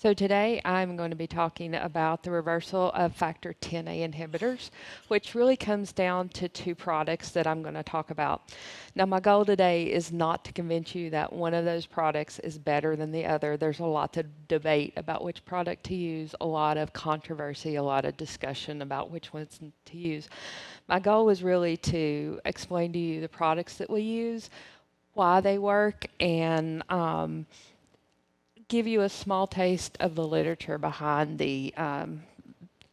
So today I'm going to be talking about the reversal of factor 10A inhibitors, which really comes down to two products that I'm going to talk about. Now, my goal today is not to convince you that one of those products is better than the other. There's a lot of debate about which product to use, a lot of controversy, a lot of discussion about which ones to use. My goal is really to explain to you the products that we use, why they work, and give you a small taste of the literature behind the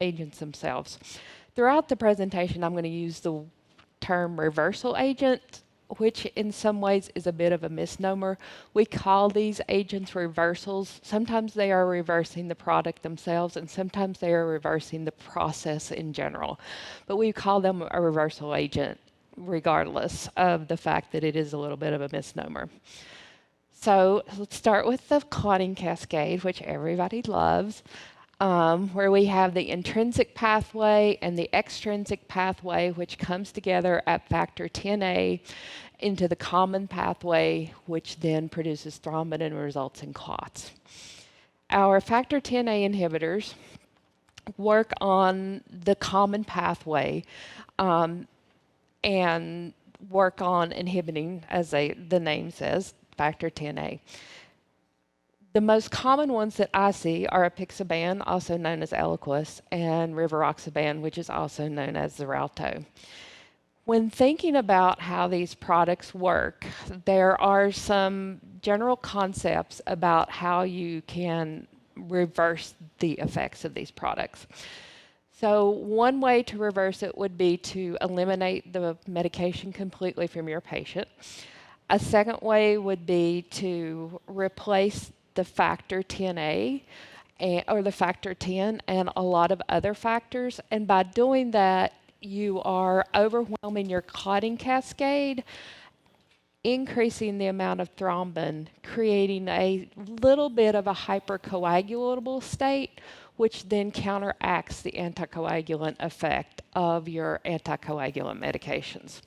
agents themselves. Throughout the presentation, I'm going to use the term reversal agent, which in some ways is a bit of a misnomer. We call these agents reversals. Sometimes they are reversing the product themselves, and sometimes they are reversing the process in general. But we call them a reversal agent regardless of the fact that it is a little bit of a misnomer. So let's start with the clotting cascade, which everybody loves, where we have the intrinsic pathway and the extrinsic pathway, which comes together at factor 10A into the common pathway, which then produces thrombin and results in clots. Our factor 10A inhibitors work on the common pathway and work on inhibiting, as the name says, factor 10A. The most common ones that I see are apixaban, also known as Eliquis, and rivaroxaban, which is also known as Xarelto. When thinking about how these products work, there are some general concepts about how you can reverse the effects of these products. So one way to reverse it would be to eliminate the medication completely from your patient. A second way would be to replace the factor 10A or the factor 10 and a lot of other factors. And by doing that, you are overwhelming your clotting cascade, increasing the amount of thrombin, creating a little bit of a hypercoagulable state, which then counteracts the anticoagulant effect of your anticoagulant medications.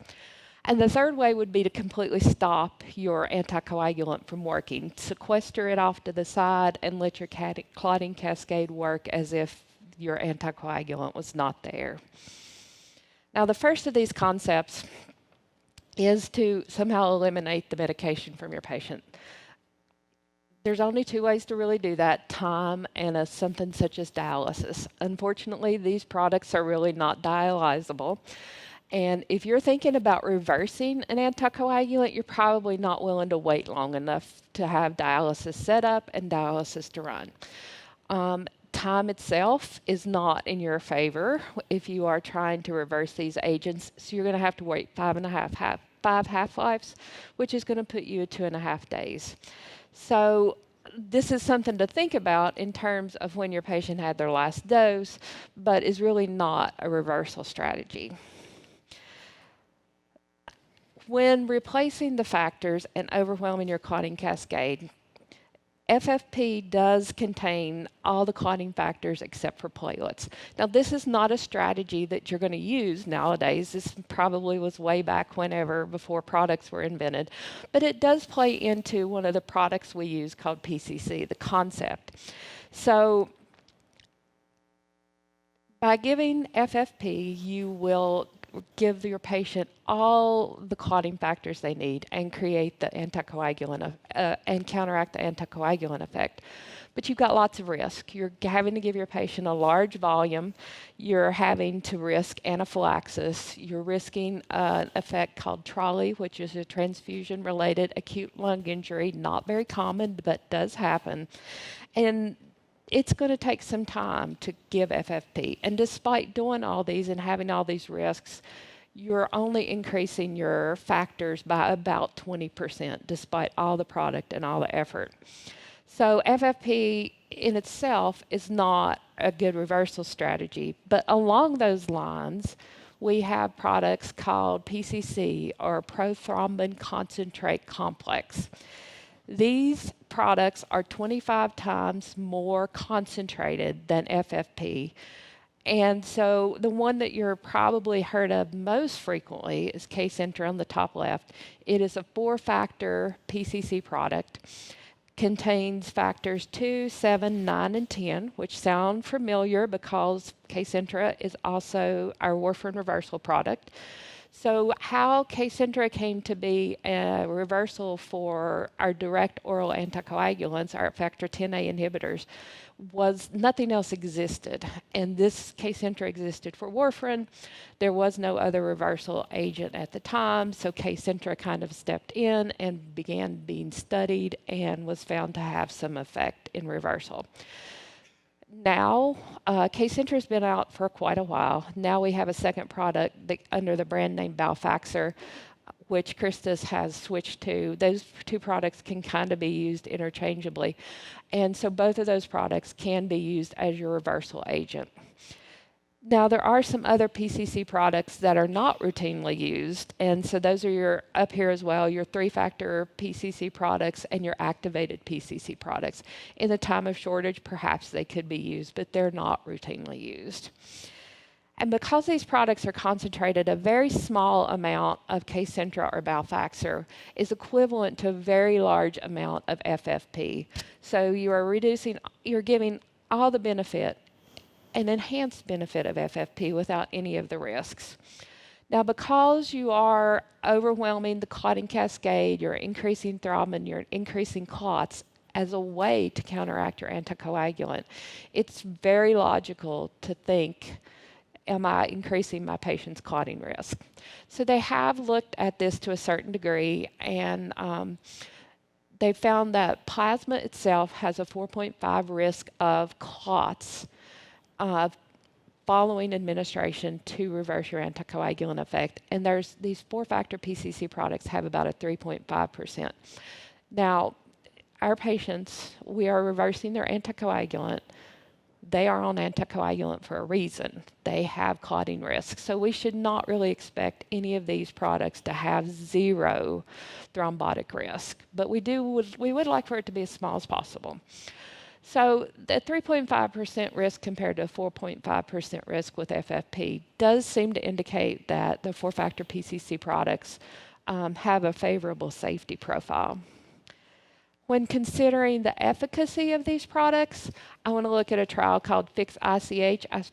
And the third way would be to completely stop your anticoagulant from working. Sequester it off to the side and let your clotting cascade work as if your anticoagulant was not there. Now, the first of these concepts is to somehow eliminate the medication from your patient. There's only two ways to really do that: time and something such as dialysis. Unfortunately, these products are really not dialyzable. And if you're thinking about reversing an anticoagulant, you're probably not willing to wait long enough to have dialysis set up and dialysis to run. Time itself is not in your favor if you are trying to reverse these agents, so you're going to have to wait 5 half-lives, which is going to put you at 2.5 days. So this is something to think about in terms of when your patient had their last dose, but is really not a reversal strategy. When replacing the factors and overwhelming your clotting cascade, FFP does contain all the clotting factors except for platelets. Now, this is not a strategy that you're going to use nowadays. This probably was way back before products were invented. But it does play into one of the products we use called PCC, the concept. So by giving FFP, you will give your patient all the clotting factors they need and create the anticoagulant and counteract the anticoagulant effect. But you've got lots of risk. You're having to give your patient a large volume. You're having to risk anaphylaxis. You're risking an effect called trolley, which is a transfusion-related acute lung injury, not very common, but does happen. And it's going to take some time to give FFP. And despite doing all these and having all these risks, you're only increasing your factors by about 20%, despite all the product and all the effort. So FFP in itself is not a good reversal strategy. But along those lines, we have products called PCC, or prothrombin concentrate complex. These products are 25 times more concentrated than FFP. And so the one that you're probably heard of most frequently is Kcentra on the top left. It is a 4-factor PCC product. contains factors 2, 7, 9, and 10, which sound familiar because Kcentra is also our warfarin reversal product. So how Kcentra came to be a reversal for our direct oral anticoagulants, our factor 10A inhibitors, was nothing else existed. And this Kcentra existed for warfarin. There was no other reversal agent at the time, so Kcentra kind of stepped in and began being studied and was found to have some effect in reversal. Now, Kcentra has been out for quite a while. Now we have a second product under the brand name Balfaxor, which Christus has switched to. Those two products can kind of be used interchangeably. And so both of those products can be used as your reversal agent. Now, there are some other PCC products that are not routinely used, and so those are your, up here as well, your 3-factor PCC products and your activated PCC products. In the time of shortage, perhaps they could be used, but they're not routinely used. And because these products are concentrated, a very small amount of Kcentra or Balfaxor is equivalent to a very large amount of FFP. So you're giving all the benefit, an enhanced benefit of FFP without any of the risks. Now, because you are overwhelming the clotting cascade, you're increasing thrombin, you're increasing clots as a way to counteract your anticoagulant, it's very logical to think, am I increasing my patient's clotting risk? So they have looked at this to a certain degree, and they found that plasma itself has a 4.5 risk of clots following administration to reverse your anticoagulant effect. And there's these 4-factor PCC products have about a 3.5%. Now, our patients, we are reversing their anticoagulant. They are on anticoagulant for a reason. They have clotting risk. So we should not really expect any of these products to have zero thrombotic risk. But we would like for it to be as small as possible. So the 3.5% risk compared to 4.5% risk with FFP does seem to indicate that the 4-factor PCC products have a favorable safety profile. When considering the efficacy of these products, I want to look at a trial called FIX-ICH. I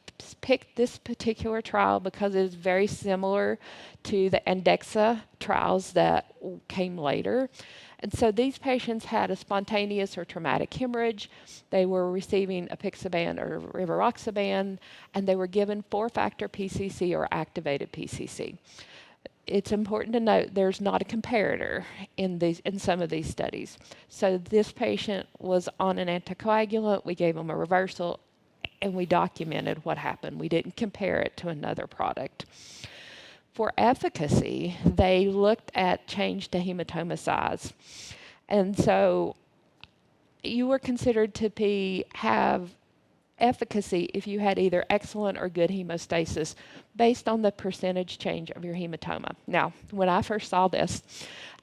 picked this particular trial because it is very similar to the Andexa trials that came later. And so these patients had a spontaneous or traumatic hemorrhage. They were receiving apixaban or rivaroxaban, and they were given 4-factor PCC or activated PCC. It's important to note there's not a comparator in some of these studies. So this patient was on an anticoagulant, we gave them a reversal, and we documented what happened. We didn't compare it to another product. For efficacy, they looked at change to hematoma size. And so you were considered to have efficacy if you had either excellent or good hemostasis based on the percentage change of your hematoma. Now, when I first saw this,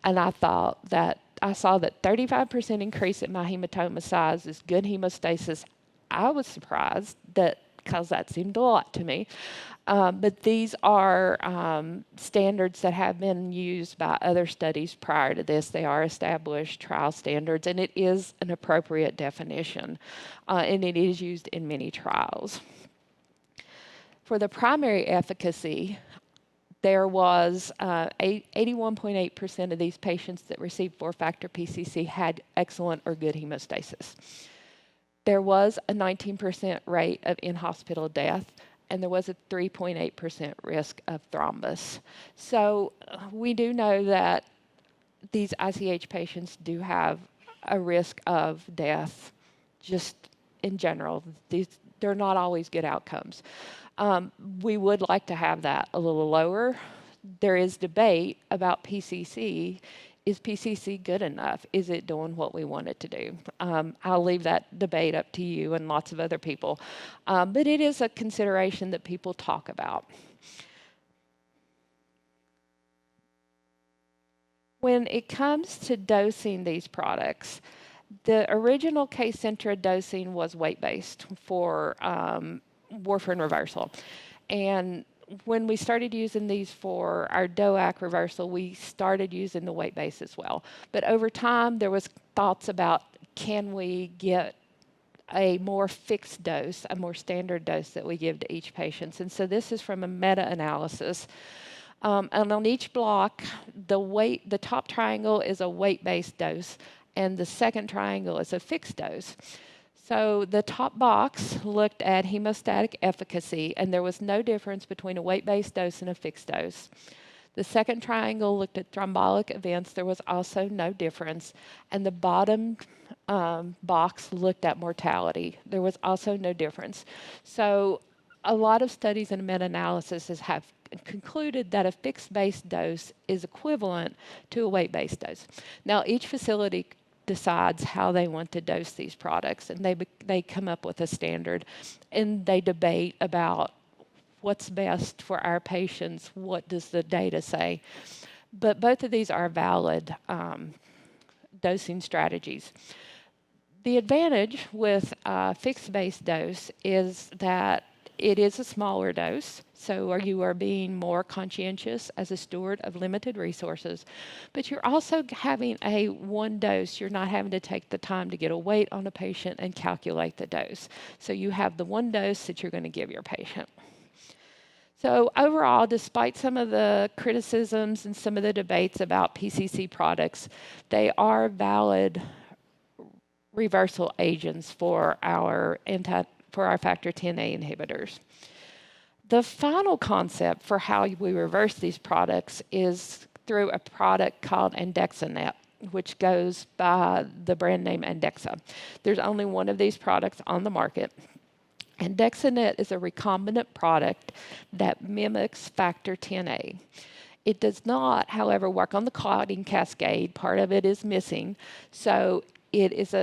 and I saw that 35% increase in my hematoma size is good hemostasis, I was surprised because that seemed a lot to me. But these are standards that have been used by other studies prior to this. They are established trial standards, and it is an appropriate definition, and it is used in many trials. For the primary efficacy, there was 81.8% of these patients that received 4-factor PCC had excellent or good hemostasis. There was a 19% rate of in-hospital death, and there was a 3.8% risk of thrombus. So we do know that these ICH patients do have a risk of death just in general. They're not always good outcomes. We would like to have that a little lower. There is debate about PCC. Is PCC good enough? Is it doing what we want it to do? I'll leave that debate up to you and lots of other people. But it is a consideration that people talk about. When it comes to dosing these products, the original Kcentra dosing was weight-based for warfarin reversal. And when we started using these for our DOAC reversal, we started using the weight base as well. But over time, there was thoughts about can we get a more fixed dose, a more standard dose that we give to each patient. And so this is from a meta-analysis. And on each block, the top triangle is a weight-based dose, and the second triangle is a fixed dose. So the top box looked at hemostatic efficacy, and there was no difference between a weight-based dose and a fixed dose. The second triangle looked at thrombotic events. There was also no difference. And the bottom box looked at mortality. There was also no difference. So a lot of studies and meta-analysis have concluded that a fixed-based dose is equivalent to a weight-based dose. Now, each facility decides how they want to dose these products, and they come up with a standard, and they debate about what's best for our patients, what does the data say. But both of these are valid dosing strategies. The advantage with a fixed-based dose is that it is a smaller dose, so you are being more conscientious as a steward of limited resources, but you're also having a one dose. You're not having to take the time to get a weight on a patient and calculate the dose. So you have the one dose that you're going to give your patient. So overall, despite some of the criticisms and some of the debates about PCC products, they are valid reversal agents for our factor Xa inhibitors. The final concept for how we reverse these products is through a product called Andexanet, which goes by the brand name Andexa. There's only one of these products on the market. Andexanet is a recombinant product that mimics factor Xa. It does not, however, work on the clotting cascade. Part of it is missing. So it is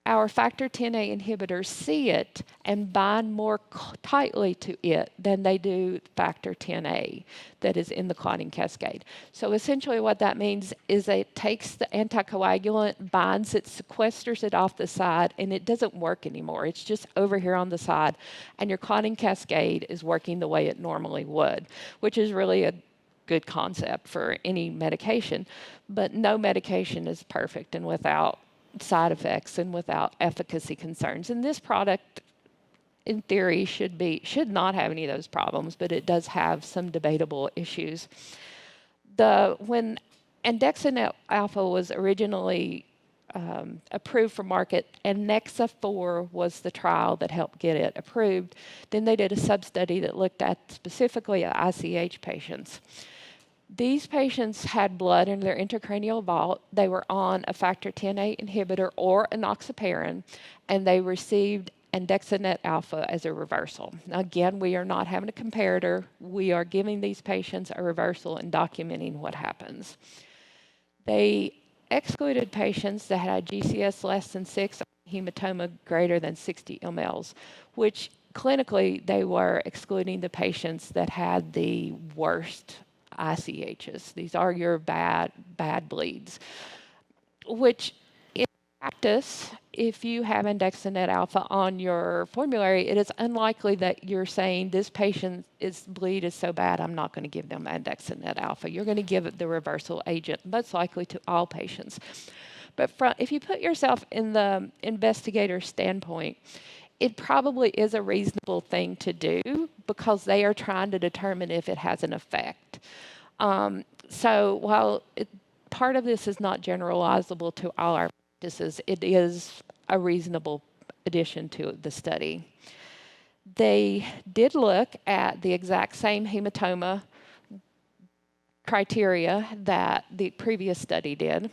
our factor Xa inhibitors see it and bind more tightly to it than they do factor Xa that is in the clotting cascade. So essentially what that means is it takes the anticoagulant, binds it, sequesters it off the side, and it doesn't work anymore. It's just over here on the side, and your clotting cascade is working the way it normally would, which is really a good concept for any medication. But no medication is perfect and without side effects and without efficacy concerns. And this product, in theory, should not have any of those problems, but it does have some debatable issues. When Andexanet alpha was originally approved for market, and Nexa 4 was the trial that helped get it approved, then they did a sub-study that looked at specifically at ICH patients. These patients had blood in their intracranial vault. They were on a factor Xa inhibitor or enoxaparin, and they received Andexanet alpha as a reversal. Now, again, we are not having a comparator. We are giving these patients a reversal and documenting what happens. They excluded patients that had GCS less than 6, hematoma greater than 60 mLs, which clinically they were excluding the patients that had the worst ICHs. These are your bad bleeds, which in practice, if you have Andexanet alpha on your formulary, it is unlikely that you're saying this patient's bleed is so bad, I'm not going to give them Andexanet alpha. You're going to give it the reversal agent, most likely to all patients. But if you put yourself in the investigator's standpoint, it probably is a reasonable thing to do because they are trying to determine if it has an effect. So while part of this is not generalizable to all our practices, it is a reasonable addition to the study. They did look at the exact same hematoma criteria that the previous study did.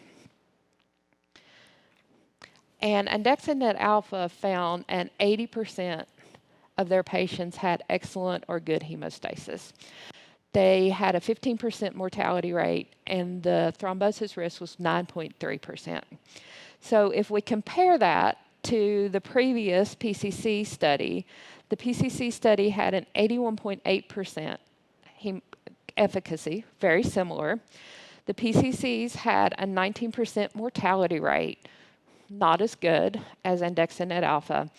And Andexanet alpha found an 80% of their patients had excellent or good hemostasis. They had a 15% mortality rate, and the thrombosis risk was 9.3%. So if we compare that to the previous PCC study, the PCC study had an 81.8% efficacy, very similar. The PCCs had a 19% mortality rate, not as good as Andexanet alpha.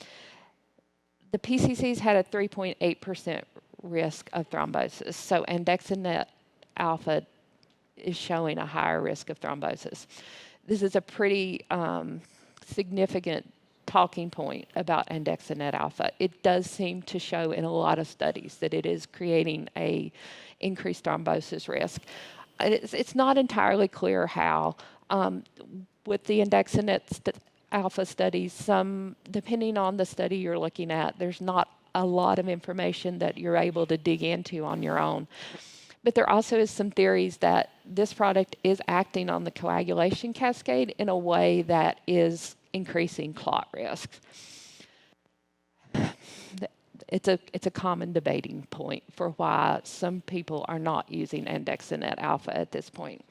The PCCs had a 3.8% risk of thrombosis. So Andexanet alpha is showing a higher risk of thrombosis. This is a pretty significant talking point about andexanet alpha. It does seem to show in a lot of studies that it is creating a increased thrombosis risk. It's not entirely clear how. With the andexanet alpha studies, depending on the study you're looking at, there's not a lot of information that you're able to dig into on your own. But there also is some theories that this product is acting on the coagulation cascade in a way that is increasing clot risks. It's a common debating point for why some people are not using andexanet alpha at this point.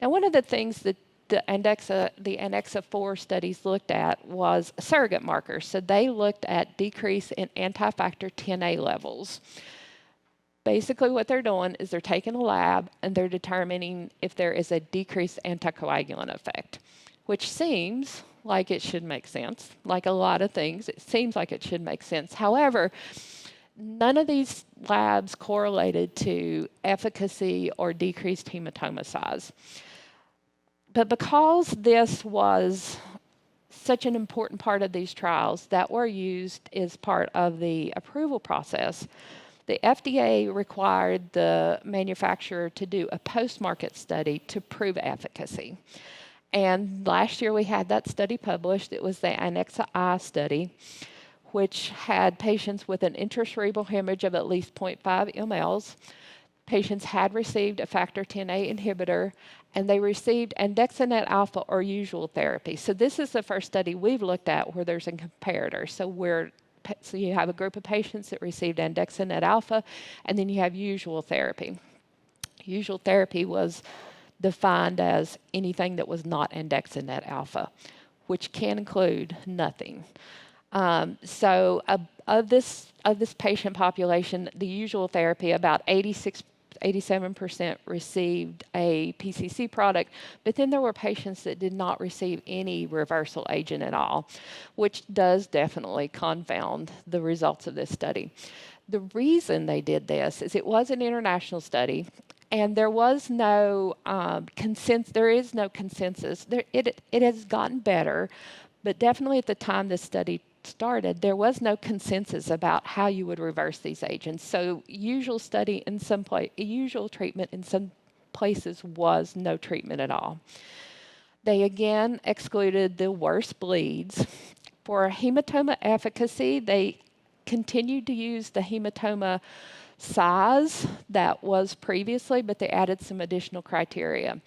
Now, one of the things that the ANDEXA 4 studies looked at was surrogate markers. So they looked at decrease in anti-factor 10A levels. Basically what they're doing is they're taking a lab and they're determining if there is a decreased anticoagulant effect, which seems like it should make sense. Like a lot of things, it seems like it should make sense. However, none of these labs correlated to efficacy or decreased hematoma size. But because this was such an important part of these trials that were used as part of the approval process, the FDA required the manufacturer to do a post-market study to prove efficacy. And last year we had that study published. It was the ANDEXA-I study, which had patients with an intracerebral hemorrhage of at least 0.5 mLs. Patients had received a factor 10A inhibitor, and they received andexanet alpha or usual therapy. So this is the first study we've looked at where there's a comparator. So you have a group of patients that received andexanet alpha, and then you have usual therapy. Usual therapy was defined as anything that was not andexanet alpha, which can include nothing. So of this patient population, the usual therapy, about 87% received a PCC product, but then there were patients that did not receive any reversal agent at all, which does definitely confound the results of this study. The reason they did this is it was an international study, and there was no consensus. There is no consensus. It has gotten better, but definitely at the time this study started, there was no consensus about how you would reverse these agents. So usual treatment in some places was no treatment at all. They again excluded the worst bleeds. For hematoma efficacy, they continued to use the hematoma size that was previously, but they added some additional criteria.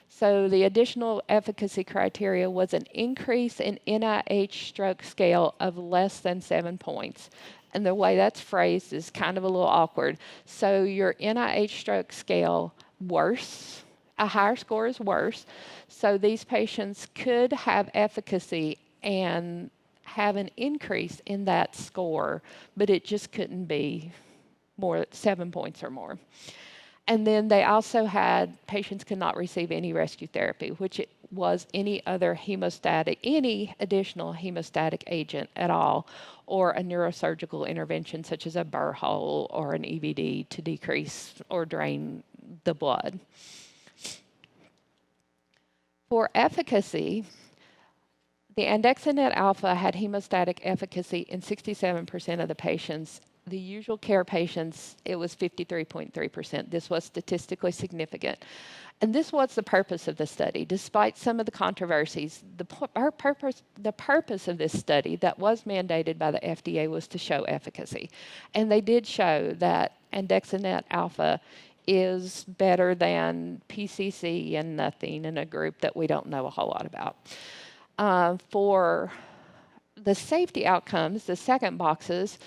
So the additional efficacy criteria was an increase in NIH stroke scale of less than 7 points. And the way that's phrased is kind of a little awkward. So your NIH stroke scale worse, a higher score is worse. So these patients could have efficacy and have an increase in that score, but it just couldn't be more 7 points or more. And then they also had patients could not receive any rescue therapy, which it was any additional hemostatic agent at all, or a neurosurgical intervention such as a burr hole or an EVD to decrease or drain the blood. For efficacy, the andexanet alpha had hemostatic efficacy in 67% of the patients. The usual care patients, it was 53.3%. This was statistically significant. And this was the purpose of the study. Despite some of the controversies, the purpose of this study that was mandated by the FDA was to show efficacy. And they did show that andexanet alpha is better than PCC and nothing in a group that we don't know a whole lot about. For the safety outcomes, the second boxes,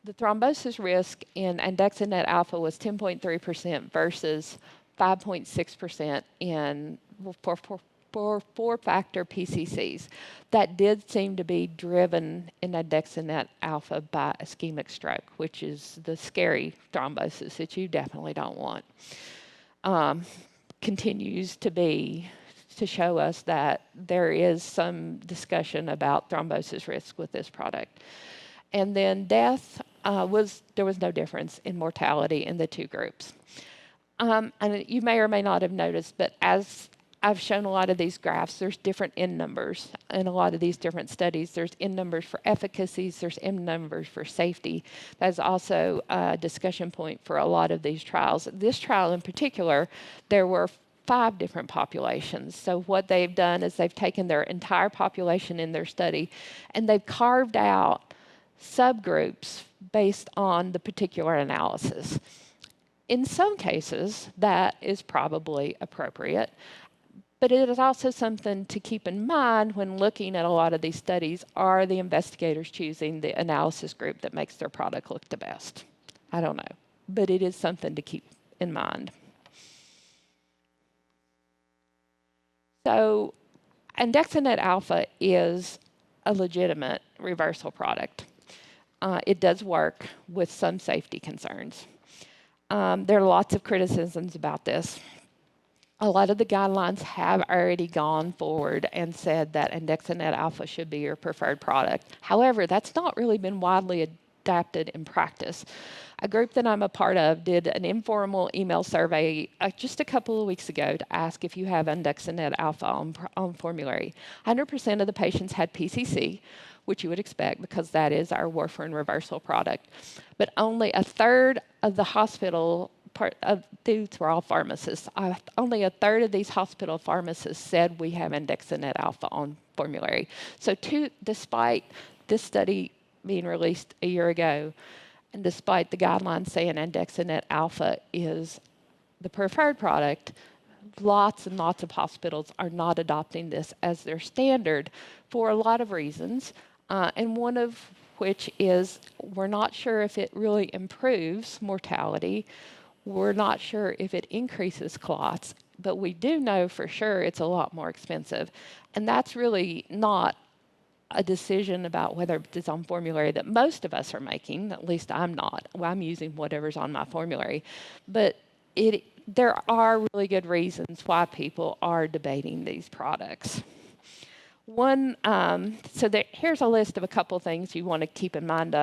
the thrombosis risk in andexanet alpha was 10.3% versus 5.6% for four-factor PCCs. That did seem to be driven in andexanet alpha by ischemic stroke, which is the scary thrombosis that you definitely don't want. Continues to show us that there is some discussion about thrombosis risk with this product. And then death, there was no difference in mortality in the two groups. And you may or may not have noticed, but as I've shown a lot of these graphs. There's different N numbers in a lot of these different studies. There's N numbers for efficacies. There's N numbers for safety. That's also a discussion point for a lot of these trials. This trial in particular, there were 5 different populations. So what they've done is they've taken their entire population in their study and they've carved out subgroups based on the particular analysis. In some cases, that is probably appropriate. But it is also something to keep in mind when looking at a lot of these studies. Are the investigators choosing the analysis group that makes their product look the best? I don't know. But it is something to keep in mind. So andexanet alpha is a legitimate reversal product. It does work with some safety concerns. There are lots of criticisms about this. A lot of the guidelines have already gone forward and said that andexanet alpha should be your preferred product. However, that's not really been widely adapted in practice. A group that I'm a part of did an informal email survey just a couple of weeks ago to ask if you have andexanet alpha on formulary. 100% of the patients had PCC, which you would expect because that is our warfarin reversal product. But only a third of the hospital these were all pharmacists. Only a third of these hospital pharmacists said we have andexanet alpha on formulary. So despite this study being released a year ago, and despite the guidelines saying andexanet alpha is the preferred product, lots and lots of hospitals are not adopting this as their standard for a lot of reasons, and one of which is we're not sure if it really improves mortality. We're not sure if it increases clots, but we do know for sure it's a lot more expensive. And that's really not a decision about whether it's on formulary that most of us are making. At least I'm not. Well, I'm using whatever's on my formulary. But there are really good reasons why people are debating these products. Here's a list of a couple things you want to keep in mind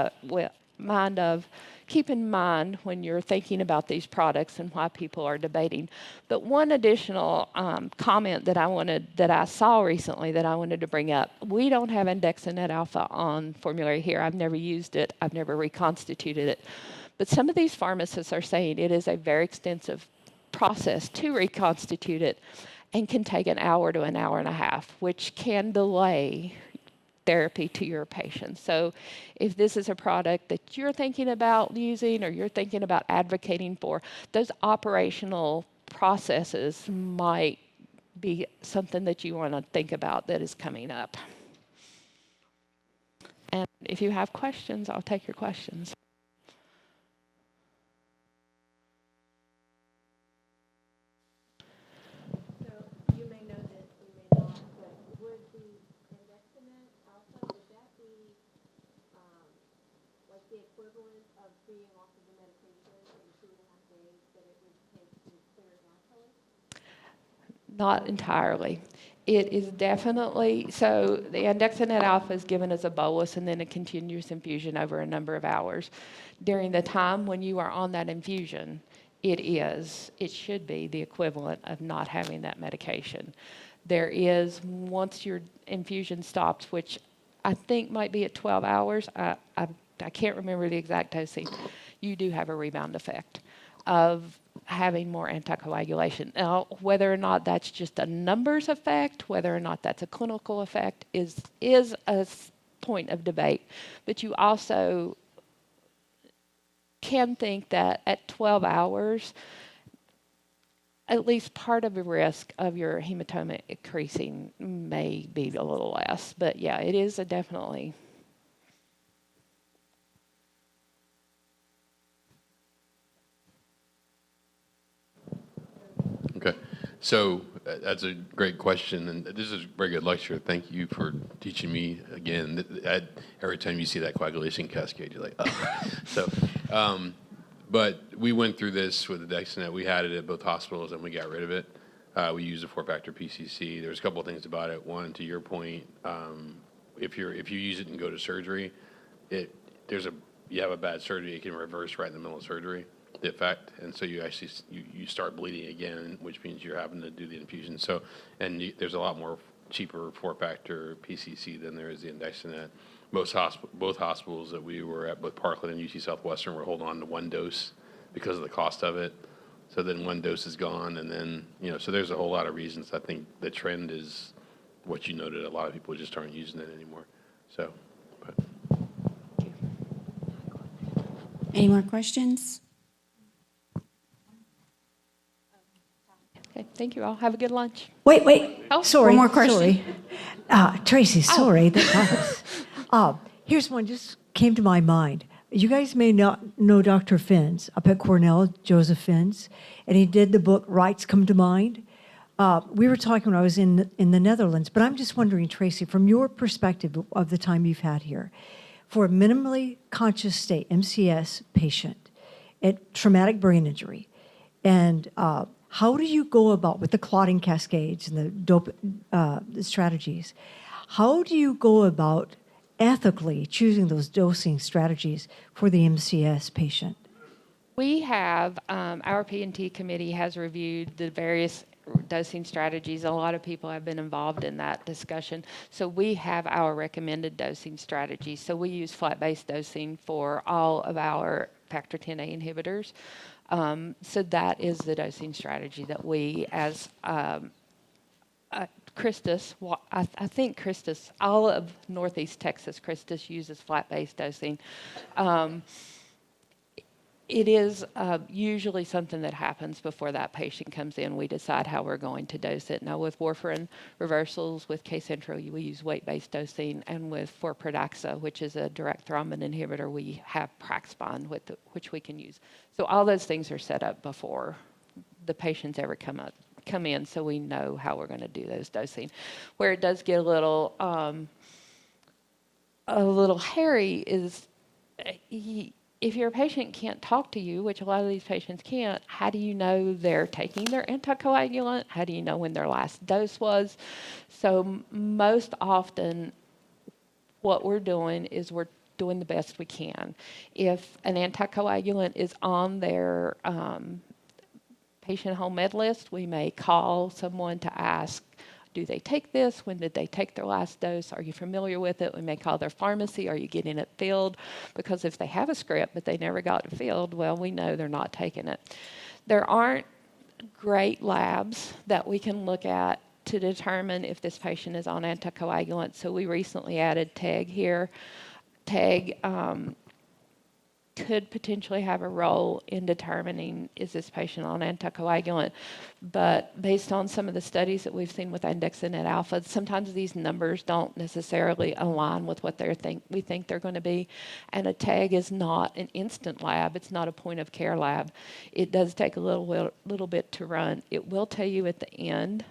keep in mind when you're thinking about these products and why people are debating. But one additional comment that I saw recently that I wanted to bring up: we don't have andexanet alpha on formulary here. I've never used it. I've never reconstituted it. But some of these pharmacists are saying it is a very extensive process to reconstitute it and can take an hour to an hour and a half, which can delay therapy to your patients. So if this is a product that you're thinking about using or you're thinking about advocating for, those operational processes might be something that you want to think about that is coming up. And if you have questions, I'll take your questions. Not entirely. It is definitely, so the andexanet alpha is given as a bolus and then a continuous infusion over a number of hours. During the time when you are on that infusion, it should be the equivalent of not having that medication. There is, once your infusion stops, which I think might be at 12 hours, I can't remember the exact dosing, you do have a rebound effect of having more anticoagulation. Now, whether or not that's just a numbers effect, whether or not that's a clinical effect is a point of debate. But you also can think that at 12 hours, at least part of the risk of your hematoma increasing may be a little less. But yeah, it is definitely. Okay, so that's a great question, and this is a very good lecture. Thank you for teaching me again. Every time you see that coagulation cascade, you're like, oh. But we went through this with the Dexanet. We had it at both hospitals, and we got rid of it. We used a 4-factor PCC. There's a couple of things about it. One, to your point, if you use it and go to surgery, you have a bad surgery, it can reverse right in the middle of surgery. the effect, and so you actually you start bleeding again, which means you're having to do the infusion. So, and there's a lot more cheaper 4-factor PCC than there is the Andexanet. Both hospitals that we were at, both Parkland and UT Southwestern, were holding on to one dose because of the cost of it. So then one dose is gone, and then, so there's a whole lot of reasons. I think the trend is what you noted. A lot of people just aren't using it anymore. So, but. Any more questions? Okay, thank you all. Have a good lunch. Wait. Oh, Sorry. one more question. Sorry. Tracy, sorry. That here's one just came to my mind. You guys may not know Dr. Fins up at Cornell, Joseph Fins, and he did the book Rights Come to Mind. We were talking when I was in the Netherlands, but I'm just wondering, Tracy, from your perspective of the time you've had here, for a minimally conscious state, MCS patient, at traumatic brain injury, and how do you go about with the clotting cascades and the strategies? How do you go about ethically choosing those dosing strategies for the MCS patient? We have, our P&T committee has reviewed the various dosing strategies. A lot of people have been involved in that discussion. So we have our recommended dosing strategies. So we use flat-based dosing for all of our factor Xa inhibitors. So that is the dosing strategy that we, as Christus, I think Christus, all of Northeast Texas, Christus uses flat-based dosing. It is usually something that happens before that patient comes in. We decide how we're going to dose it. Now, with warfarin reversals, with Kcentro, we use weight-based dosing, and for Pradaxa, which is a direct thrombin inhibitor, we have Praxpon, which we can use. So all those things are set up before the patients ever come in, so we know how we're going to do those dosing. Where it does get a little hairy is if your patient can't talk to you, which a lot of these patients can't, how do you know they're taking their anticoagulant? How do you know when their last dose was? So most often what we're doing is we're doing the best we can. If an anticoagulant is on their patient home med list, we may call someone to ask, do they take this? When did they take their last dose? Are you familiar with it? We may call their pharmacy. Are you getting it filled? Because if they have a script but they never got it filled, well, we know they're not taking it. There aren't great labs that we can look at to determine if this patient is on anticoagulants. So we recently added TEG here. TEG could potentially have a role in determining is this patient on anticoagulant. But based on some of the studies that we've seen with Andexanet alpha, sometimes these numbers don't necessarily align with what we think they're going to be. And a TAG is not an instant lab. It's not a point of care lab. It does take a little bit to run. It will tell you at the end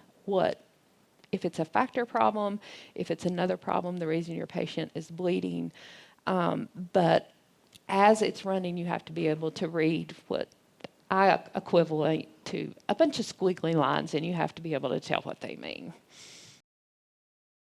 if it's a factor problem, if it's another problem, the reason your patient is bleeding. But as it's running, you have to be able to read what I equivalent to a bunch of squiggly lines, and you have to be able to tell what they mean.